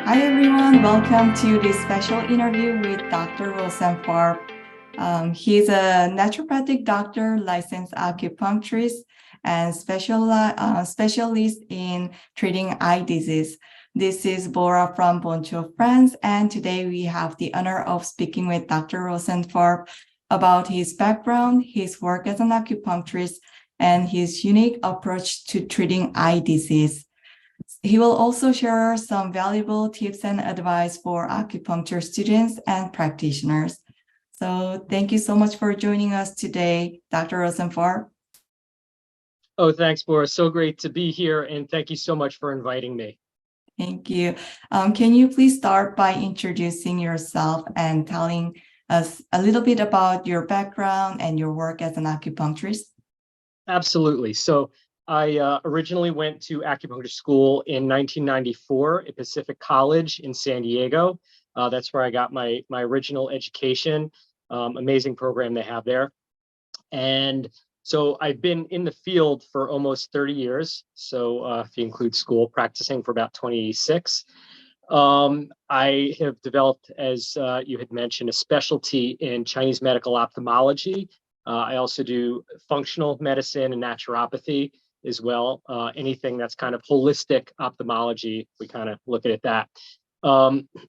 Hi everyone, welcome to this special interview with Dr. Rosenfarb. He's a naturopathic doctor, licensed acupuncturist, and specialist in treating eye disease. This is Bora from Boncho, France, and today we have the honor of speaking with Dr. Rosenfarb about his background, his work as an acupuncturist, and his unique approach to treating eye disease. He will also share some valuable tips and advice for acupuncture students and practitioners. So thank you so much for joining us today, Dr. Rosenfarb. Oh, thanks, Boris. So great to be here, and thank you so much for inviting me. Thank you. Can you please start by introducing yourself and telling us a little bit about your background and your work as an acupuncturist? Absolutely. So I originally went to acupuncture school in 1994 at Pacific College in San Diego. That's where I got my original education. Amazing program they have there. And so I've been in the field for almost 30 years. So if you include school, practicing for about 26. I have developed, as you had mentioned, a specialty in Chinese medical ophthalmology. I also do functional medicine and naturopathy as well. Anything that's kind of holistic ophthalmology, we kind of look at it that.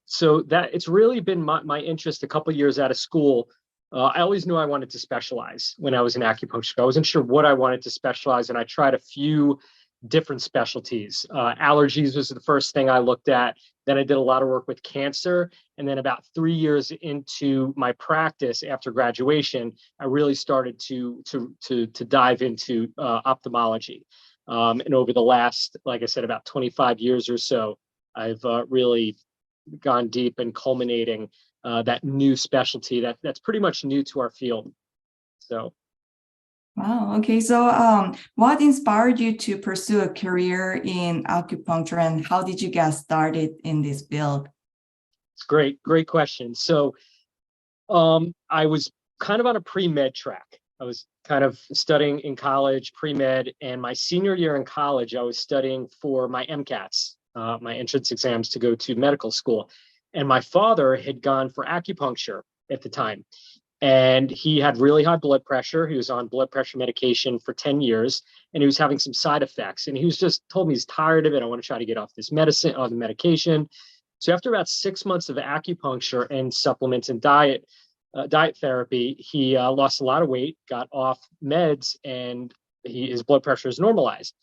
So that it's really been my interest a couple of years out of school. I always knew I wanted to specialize when I was in acupuncture. I wasn't sure what I wanted to specialize, and I tried a few different specialties. Allergies was the first thing I looked at. Then I did a lot of work with cancer. And then about 3 years into my practice after graduation, I really started to dive into ophthalmology. And over the last, like I said, about 25 years or so, I've really gone deep and culminating that new specialty that's pretty much new to our field. So. Wow. Okay. So what inspired you to pursue a career in acupuncture, and how did you get started in this field? It's great question. So I was kind of on a pre-med track. I was kind of studying in college, pre-med, and my senior year in college, I was studying for my MCATs, my entrance exams to go to medical school. And my father had gone for acupuncture at the time. And he had really high blood pressure. He was on blood pressure medication for 10 years, and he was having some side effects. And he was just told me he's tired of it. I want to try to get off this medicine, or the medication. So after about 6 months of acupuncture and supplements and diet therapy, he lost a lot of weight, got off meds, and his blood pressure is normalized.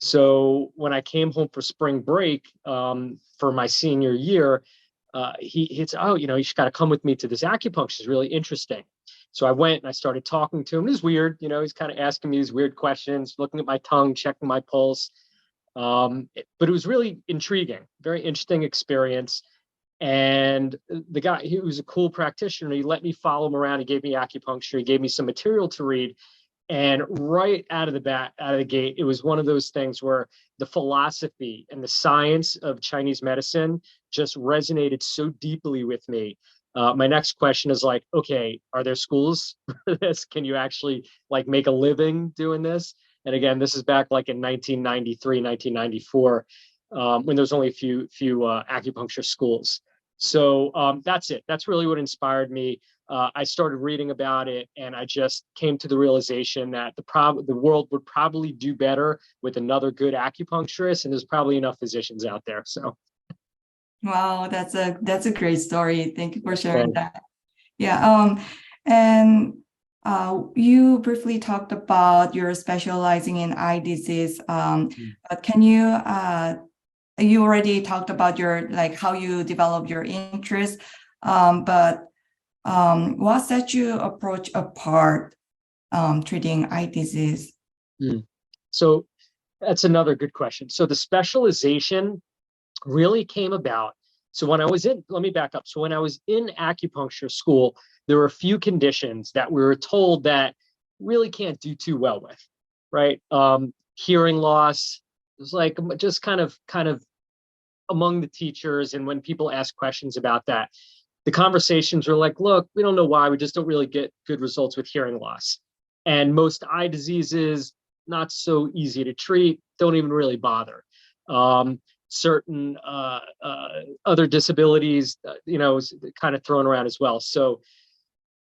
So when I came home for spring break for my senior year, he said, "Oh, you just got to come with me to this acupuncture. It's really interesting." So I went and I started talking to him. It was weird, he's kind of asking me these weird questions, looking at my tongue, checking my pulse. But it was really intriguing, very interesting experience. And the guy, he was a cool practitioner. He let me follow him around. He gave me acupuncture. He gave me some material to read. And right out of the gate, it was one of those things where the philosophy and the science of Chinese medicine just resonated so deeply with me. My next question is like, okay, are there schools for this? Can you actually make a living doing this? And again, this is back like in 1993, 1994, when there was only a few acupuncture schools. So that's it. That's really what inspired me. I started reading about it, and I just came to the realization that the world would probably do better with another good acupuncturist, and there's probably enough physicians out there. So, Wow, that's a great story. Thank you for sharing that. Yeah. And you briefly talked about your specializing in eye disease. But can you already talked about your how you develop your interest, but what set you approach apart treating eye disease? So that's another good question. So the specialization really came about. So when I was let me back up. So when I was in acupuncture school, there were a few conditions that we were told that really can't do too well with, right? Hearing loss. It was like just kind of among the teachers, and when people ask questions about that, the conversations were like, look, we don't know why, we just don't really get good results with hearing loss. And most eye diseases, not so easy to treat, don't even really bother. certain other disabilities, kind of thrown around as well. So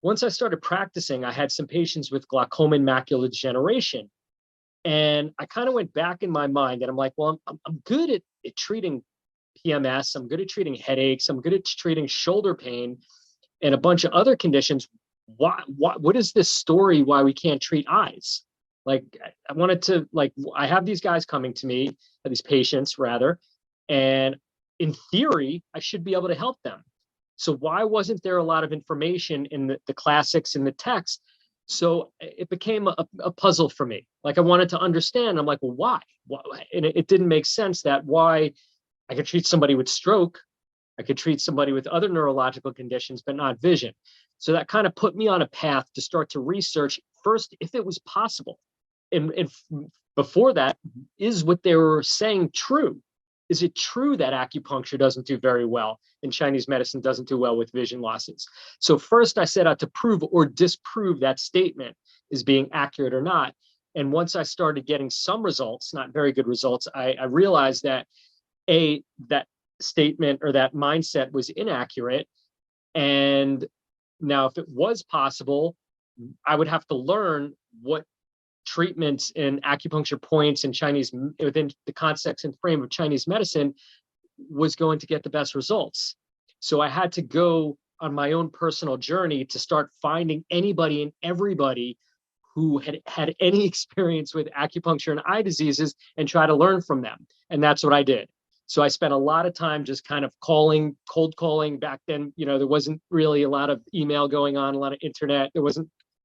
once I started practicing, I had some patients with glaucoma and macular degeneration. And I kind of went back in my mind and I'm like, well, I'm good at treating PMS. I'm good at treating headaches. I'm good at treating shoulder pain and a bunch of other conditions. What is this story why we can't treat eyes? Like, I wanted to, like, I have these guys coming to me, these patients rather, and in theory, I should be able to help them. So why wasn't there a lot of information in the classics in the text? So it became a puzzle for me. Like, I wanted to understand. I'm like, well, why? And it didn't make sense that why I could treat somebody with stroke, I could treat somebody with other neurological conditions, but not vision. So that kind of put me on a path to start to research first if it was possible. And before that, is what they were saying true? Is it true that acupuncture doesn't do very well and Chinese medicine doesn't do well with vision losses? So first I set out to prove or disprove that statement is being accurate or not. And once I started getting some results, not very good results, I realized that that statement or that mindset was inaccurate. And now if it was possible, I would have to learn what treatments and acupuncture points and Chinese within the context and frame of Chinese medicine was going to get the best results. So I had to go on my own personal journey to start finding anybody and everybody who had any experience with acupuncture and eye diseases and try to learn from them. And that's what I did. So I spent a lot of time just kind of cold calling. Back then, there wasn't really a lot of email going on, a lot of internet.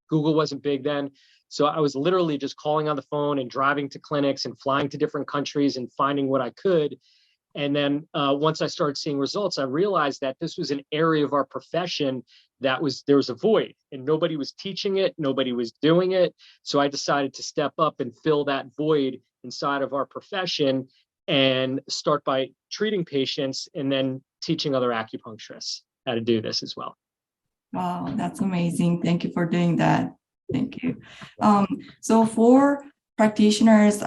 Google wasn't big then. So I was literally just calling on the phone and driving to clinics and flying to different countries and finding what I could. And then once I started seeing results, I realized that this was an area of our profession there was a void and nobody was teaching it. Nobody was doing it. So I decided to step up and fill that void inside of our profession and start by treating patients and then teaching other acupuncturists how to do this as well. Wow, that's amazing. Thank you for doing that. Thank you. So for practitioners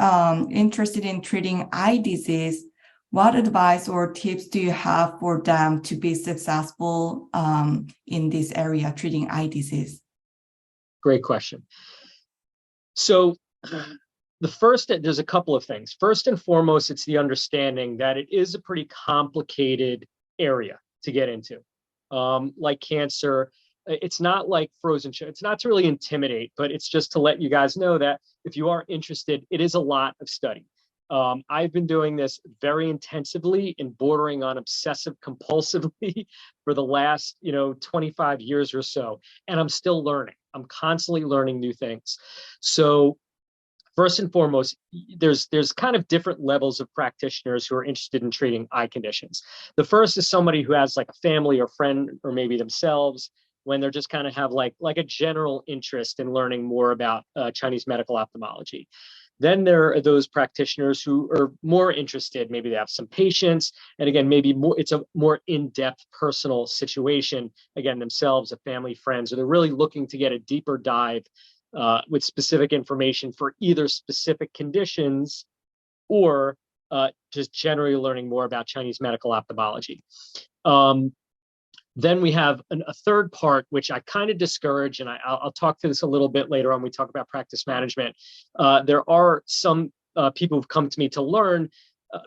interested in treating eye disease, what advice or tips do you have for them to be successful in this area, treating eye disease? Great question. So there's a couple of things. First and foremost, it's the understanding that it is a pretty complicated area to get into. Like cancer, it's not like frozen show. It's not to really intimidate, but it's just to let you guys know that if you are interested, it is a lot of study. I've been doing this very intensively and bordering on obsessive compulsively for the last, 25 years or so. And I'm still learning. I'm constantly learning new things. So first and foremost, there's kind of different levels of practitioners who are interested in treating eye conditions. The first is somebody who has like a family or friend or maybe themselves when they're just kind of have like a general interest in learning more about Chinese medical ophthalmology. Then there are those practitioners who are more interested. Maybe they have some patients, and again, maybe it's a more in-depth personal situation. Again, themselves, a family, friends, or they're really looking to get a deeper dive with specific information for either specific conditions or just generally learning more about Chinese medical ophthalmology. Then we have a third part, which I kind of discourage, and I'll talk to this a little bit later on when we talk about practice management. There are some people who've come to me to learn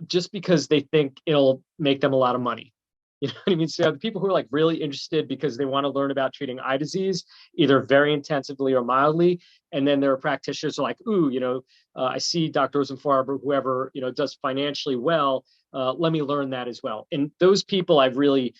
just because they think it'll make them a lot of money. You know what I mean? So you have people who are like really interested because they want to learn about treating eye disease, either very intensively or mildly. And then there are practitioners who are like, ooh, I see Dr. Rosenfarb or whoever, does financially well. Let me learn that as well. And those people I've really,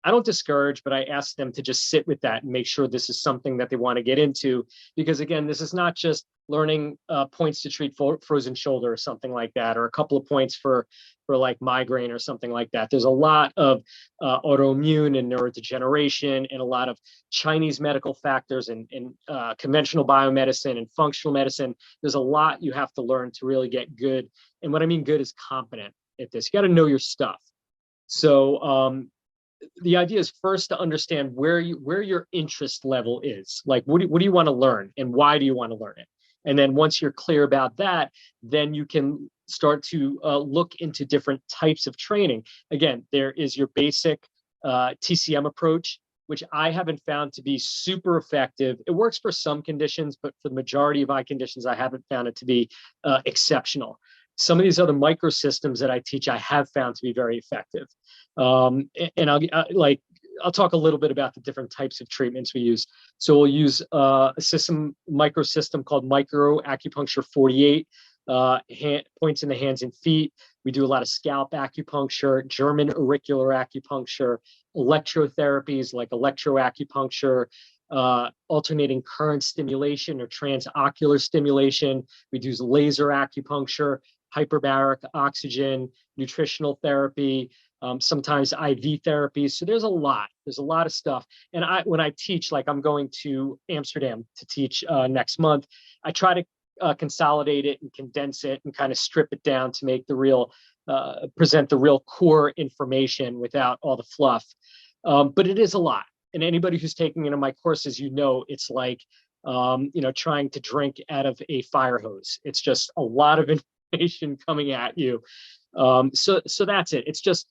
I don't discourage, but I ask them to just sit with that and make sure this is something that they want to get into. Because again, this is not just learning points to treat frozen shoulder or something like that, or a couple of points for like migraine or something like that. There's a lot of autoimmune and neurodegeneration and a lot of Chinese medical factors and conventional biomedicine and functional medicine. There's a lot you have to learn to really get good. And what I mean good is competent at this. You got to know your stuff. So the idea is first to understand where your interest level is. Like, what do you want to learn and why do you want to learn it? And then once you're clear about that, then you can start to look into different types of training. Again, there is your basic TCM approach, which I haven't found to be super effective. It works for some conditions, but for the majority of eye conditions, I haven't found it to be exceptional. Some of these other microsystems that I teach, I have found to be very effective. And I'll talk a little bit about the different types of treatments we use. So we'll use a microsystem called Micro Acupuncture 48, points in the hands and feet. We do a lot of scalp acupuncture, German auricular acupuncture, electrotherapies like electroacupuncture, alternating current stimulation or transocular stimulation. We do laser acupuncture, hyperbaric oxygen, nutritional therapy, sometimes IV therapy. So there's a lot of stuff. And when I teach, like I'm going to Amsterdam to teach next month, I try to consolidate it and condense it and kind of strip it down to make present the real core information without all the fluff. But it is a lot. And anybody who's taking any of my courses, it's like, trying to drink out of a fire hose. It's just a lot of information coming at you. So that's it. It's just,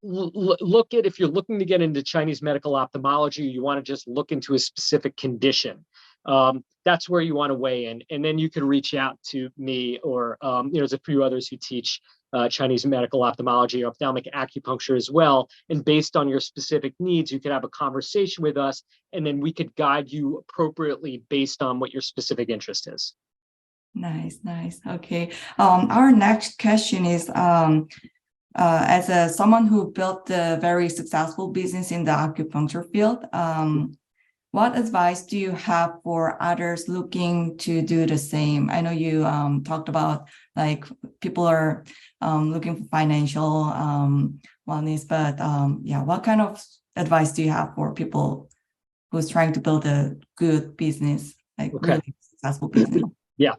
look at, if you're looking to get into Chinese medical ophthalmology, you want to just look into a specific condition. That's where you want to weigh in. And then you can reach out to me or, there's a few others who teach Chinese medical ophthalmology or ophthalmic acupuncture as well. And based on your specific needs, you could have a conversation with us, and then we could guide you appropriately based on what your specific interest is. Nice. Okay. Our next question is, as someone who built a very successful business in the acupuncture field, what advice do you have for others looking to do the same? I know you talked about like people are looking for financial wellness, but what kind of advice do you have for people who's trying to build a good business, like really successful business? Yeah.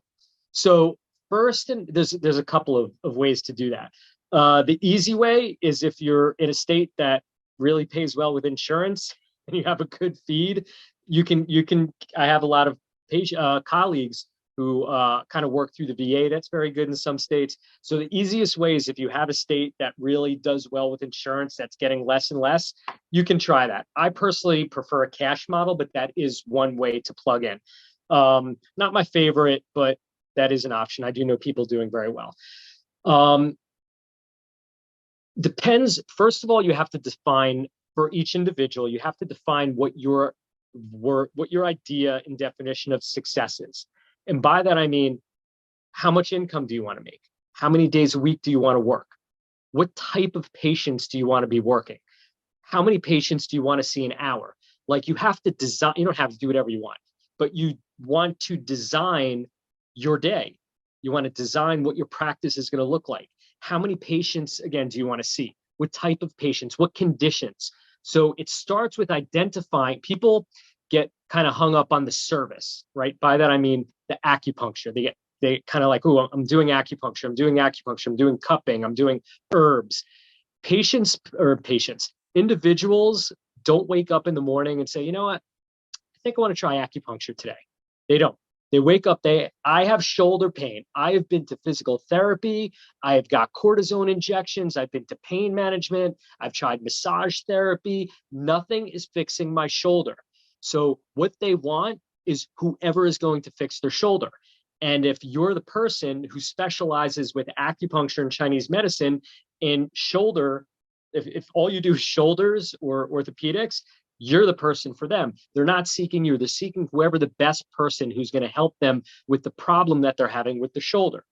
So first, and there's a couple of ways to do that. The easy way is if you're in a state that really pays well with insurance and you have a good feed, I have a lot of colleagues who kind of work through the VA. That's very good in some states. So the easiest way is if you have a state that really does well with insurance that's getting less and less, you can try that. I personally prefer a cash model, but that is one way to plug in. Not my favorite, but that is an option. I do know people doing very well. Depends. First of all, you have to define for each individual, you have to define what your idea and definition of success is. And by that, I mean, how much income do you want to make? How many days a week do you want to work? What type of patients do you want to be working? How many patients do you want to see an hour? Like you have to design, you don't have to do whatever you want, but you want to design your day. You want to design what your practice is going to look like. How many patients, again, do you want to see? What type of patients? What conditions? So it starts with identifying. People get kind of hung up on the service, right? By that, I mean the acupuncture. They kind of like, oh, I'm doing acupuncture. I'm doing cupping. I'm doing herbs. Individuals don't wake up in the morning and say, you know what? I think I want to try acupuncture today. They don't. They wake up, I have shoulder pain. I have been to physical therapy. I have got cortisone injections. I've been to pain management. I've tried massage therapy. Nothing is fixing my shoulder. So what they want is whoever is going to fix their shoulder. And if you're the person who specializes with acupuncture and Chinese medicine in shoulder, if all you do is shoulders or orthopedics, you're the person for them. They're not seeking you. They're seeking whoever the best person who's going to help them with the problem that they're having with the shoulder.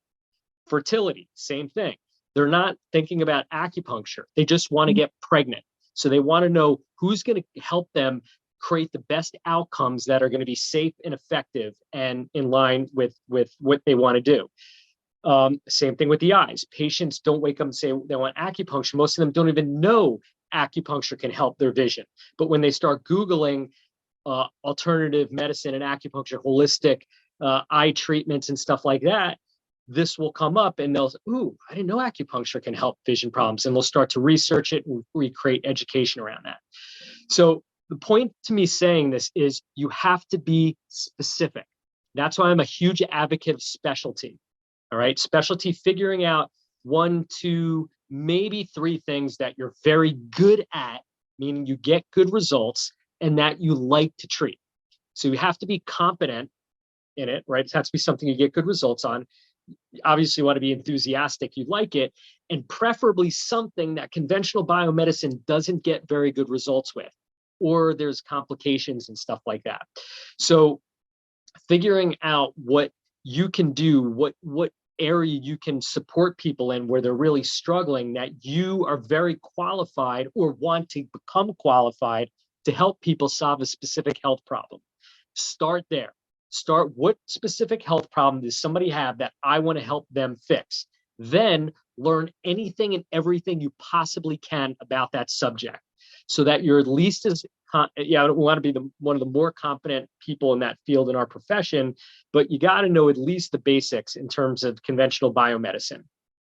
Fertility, same thing. They're not thinking about acupuncture. They just want to get pregnant. So they want to know who's going to help them create the best outcomes that are going to be safe and effective and in line with what they want to do. Same thing with the eyes. Patients don't wake up and say they want acupuncture. Most of them don't even know acupuncture can help their vision. But when they start Googling alternative medicine and acupuncture, holistic eye treatments and stuff like that, this will come up and they'll say, ooh, I didn't know acupuncture can help vision problems. And they'll start to research it and recreate education around that. So the point to me saying this is you have to be specific. That's why I'm a huge advocate of specialty. All right. Specialty, figuring out 1, 2, maybe 3 things that you're very good at, meaning you get good results and that you like to treat. So you have to be competent in it, right? It has to be something you get good results on. Obviously, you want to be enthusiastic, you like it, and preferably something that conventional biomedicine doesn't get very good results with, or there's complications and stuff like that. So figuring out what you can do, what area you can support people in where they're really struggling, that you are very qualified or want to become qualified to help people solve a specific health problem. Start there. Start, what specific health problem does somebody have that I want to help them fix? Then learn anything and everything you possibly can about that subject, so that you're at least as, yeah, we want to be one of the more competent people in that field in our profession, but you got to know at least the basics in terms of conventional biomedicine.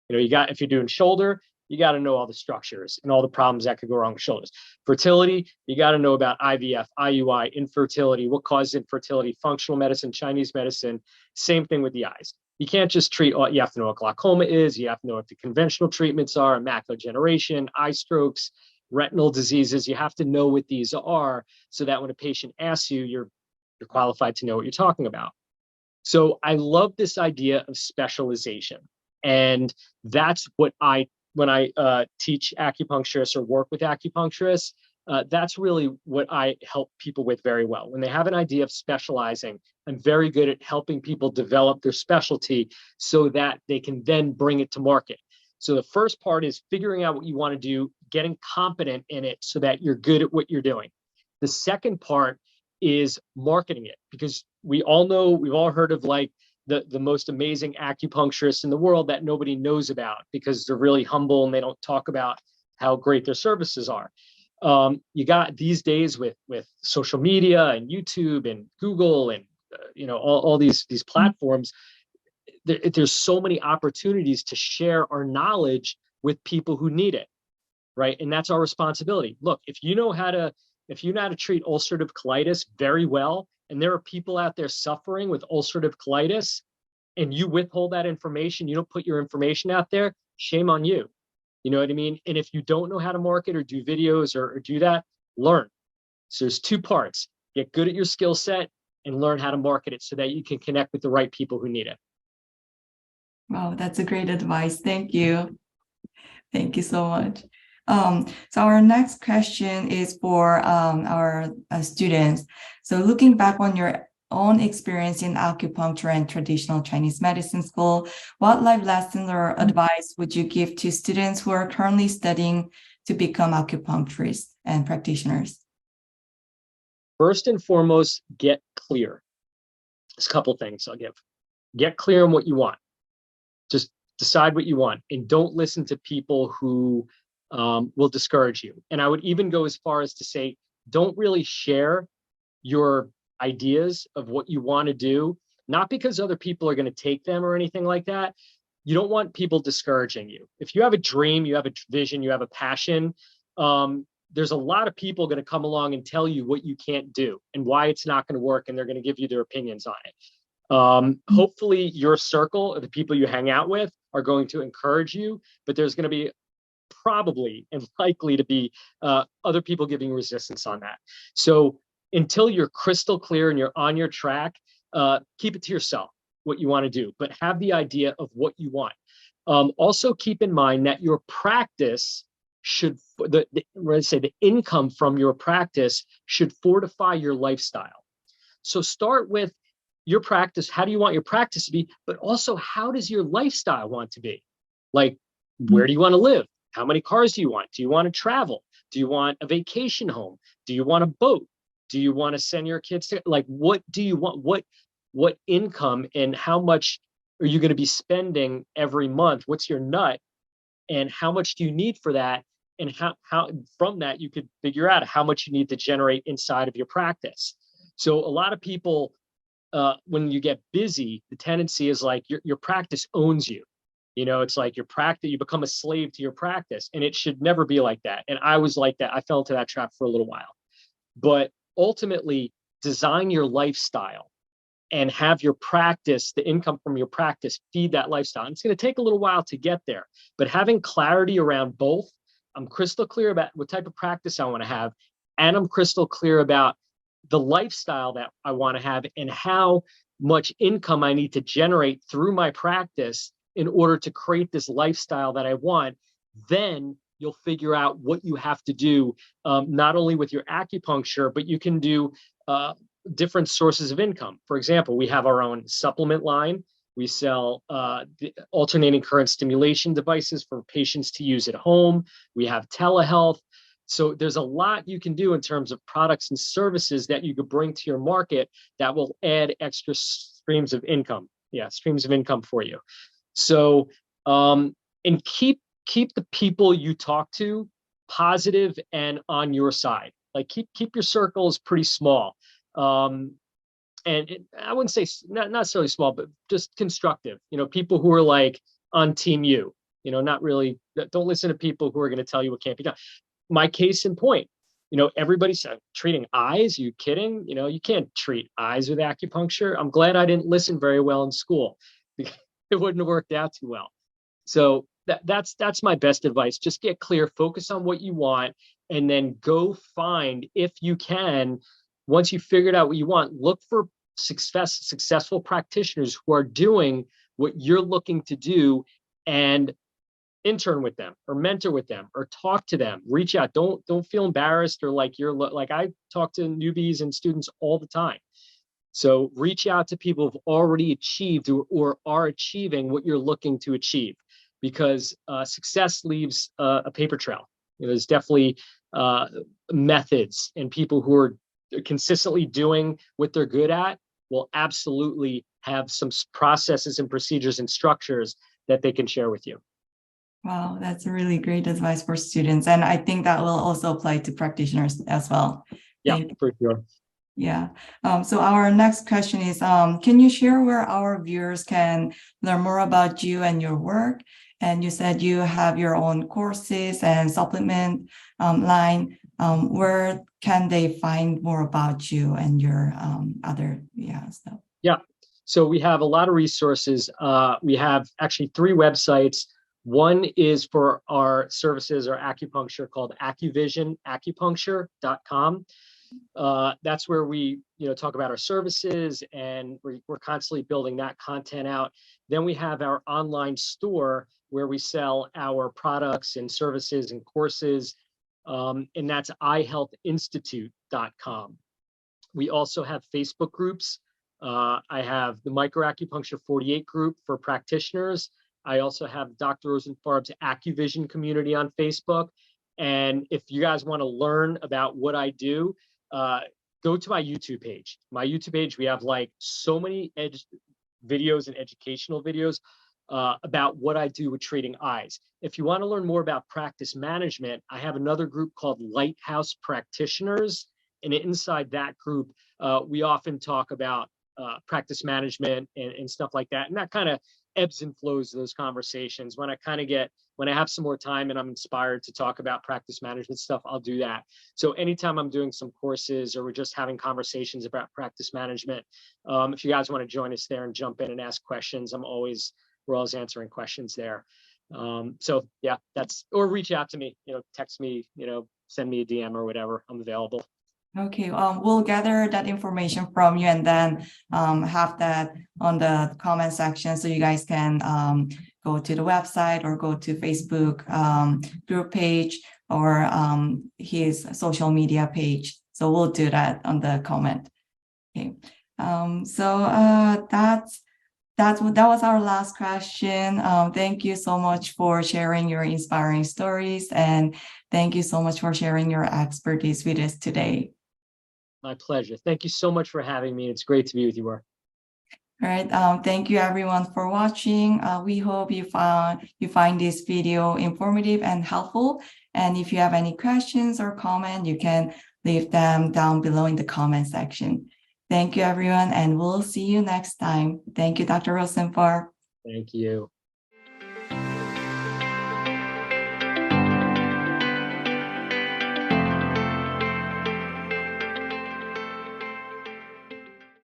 You know, if you're doing shoulder, you got to know all the structures and all the problems that could go wrong with shoulders. Fertility, you got to know about IVF, IUI, infertility, what causes infertility, functional medicine, Chinese medicine. Same thing with the eyes. You can't just treat, you have to know what glaucoma is. You have to know what the conventional treatments are, macular degeneration, eye strokes, retinal diseases. You have to know what these are so that when a patient asks you, you're qualified to know what you're talking about. So I love this idea of specialization. And that's what when I teach acupuncturists or work with acupuncturists, that's really what I help people with very well. When they have an idea of specializing, I'm very good at helping people develop their specialty so that they can then bring it to market. So the first part is figuring out what you want to do, getting competent in it so that you're good at what you're doing. The second part is marketing it, because we all know, we've all heard of like the most amazing acupuncturists in the world that nobody knows about because they're really humble and they don't talk about how great their services are. You got these days with social media and YouTube and Google and all these platforms, there's so many opportunities to share our knowledge with people who need it, right? And that's our responsibility. Look, if you know how to treat ulcerative colitis very well, and there are people out there suffering with ulcerative colitis, and you withhold that information, you don't put your information out there, shame on you. You know what I mean? And if you don't know how to market or do videos or do that, learn. So there's 2 parts. Get good at your skill set and learn how to market it so that you can connect with the right people who need it. Wow, that's a great advice. Thank you. Thank you so much. So our next question is for our students. So looking back on your own experience in acupuncture and traditional Chinese medicine school, what life lessons or advice would you give to students who are currently studying to become acupuncturists and practitioners? First and foremost, get clear. There's a couple things I'll give. Get clear on what you want. Just decide what you want, and don't listen to people who will discourage you. And I would even go as far as to say, don't really share your ideas of what you want to do, not because other people are going to take them or anything like that. You don't want people discouraging you. If you have a dream, you have a vision, you have a passion, there's a lot of people going to come along and tell you what you can't do and why it's not going to work, and they're going to give you their opinions on it. Hopefully your circle of the people you hang out with are going to encourage you, but there's going to be probably and likely to be other people giving resistance on that. So until you're crystal clear and you're on your track, keep it to yourself what you want to do, but have the idea of what you want. Also keep in mind that your practice should, the income from your practice should fortify your lifestyle. So start with your practice. How do you want your practice to be? But also, how does your lifestyle want to be? Like, where do you want to live? How many cars do you want? Do you want to travel? Do you want a vacation home? Do you want a boat? Do you want to send your kids to, like, what do you want? What income and how much are you going to be spending every month? What's your nut? And how much do you need for that? And how from that, you could figure out how much you need to generate inside of your practice. So a lot of people, when you get busy, the tendency is like your practice owns you. You know, it's like your practice, you become a slave to your practice, and it should never be like that. And I was like that. I fell into that trap for a little while. But ultimately, design your lifestyle and have your practice, the income from your practice, feed that lifestyle. And it's going to take a little while to get there, but having clarity around both, I'm crystal clear about what type of practice I want to have, and I'm crystal clear about the lifestyle that I want to have and how much income I need to generate through my practice in order to create this lifestyle that I want. Then you'll figure out what you have to do, not only with your acupuncture, but you can do different sources of income. For example, we have our own supplement line. We sell the alternating current stimulation devices for patients to use at home. We have telehealth. So there's a lot you can do in terms of products and services that you could bring to your market that will add extra streams of income. Yeah, streams of income for you. So, and keep the people you talk to positive and on your side. Like keep your circles pretty small. I wouldn't say not necessarily small, but just constructive. People who are like on team you. Not really. Don't listen to people who are going to tell you what can't be done. My case in point. Everybody's treating eyes. Are you kidding? You can't treat eyes with acupuncture. I'm glad I didn't listen very well in school. It wouldn't have worked out too well. So that's my best advice. Just get clear, focus on what you want, and then go find, if you can, once you figured out what you want, look for successful practitioners who are doing what you're looking to do, and intern with them or mentor with them or talk to them. Reach out. Don't feel embarrassed or like you're like, I talk to newbies and students all the time. So reach out to people who've already achieved or are achieving what you're looking to achieve, because success leaves a paper trail. There's definitely methods, and people who are consistently doing what they're good at will absolutely have some processes and procedures and structures that they can share with you. Wow, that's a really great advice for students. And I think that will also apply to practitioners as well. Yeah, for sure. Yeah. So our next question is, can you share where our viewers can learn more about you and your work? And you said you have your own courses and supplement line. Where can they find more about you and your other stuff? Yeah. So we have a lot of resources. We have actually 3 websites. One is for our services or acupuncture called AcuVision, acupuncture.com. That's where we, talk about our services, and we're constantly building that content out. Then we have our online store where we sell our products and services and courses, and that's ihealthinstitute.com. We also have Facebook groups. I have the Microacupuncture 48 group for practitioners. I also have Dr. Rosenfarb's AcuVision community on Facebook. And if you guys want to learn about what I do, go to my YouTube page. My YouTube page, we have like so many videos and educational videos about what I do with treating eyes. If you want to learn more about practice management, I have another group called Lighthouse Practitioners. And inside that group, we often talk about practice management and stuff like that. And that kind of ebbs and flows those conversations. When I have some more time and I'm inspired to talk about practice management stuff, I'll do that. So anytime I'm doing some courses or we're just having conversations about practice management, if you guys want to join us there and jump in and ask questions, we're always answering questions there. So yeah, or reach out to me, text me, send me a DM or whatever. I'm available. Okay, we'll gather that information from you and then have that on the comment section so you guys can go to the website or go to Facebook group page or his social media page. So we'll do that on the comment. Okay, so that was our last question. Thank you so much for sharing your inspiring stories, and thank you so much for sharing your expertise with us today. My pleasure. Thank you so much for having me. It's great to be with you, War. All right. Thank you everyone for watching. We hope you find this video informative and helpful. And if you have any questions or comments, you can leave them down below in the comment section. Thank you, everyone, and we'll see you next time. Thank you, Dr. Rosenfarb. Thank you.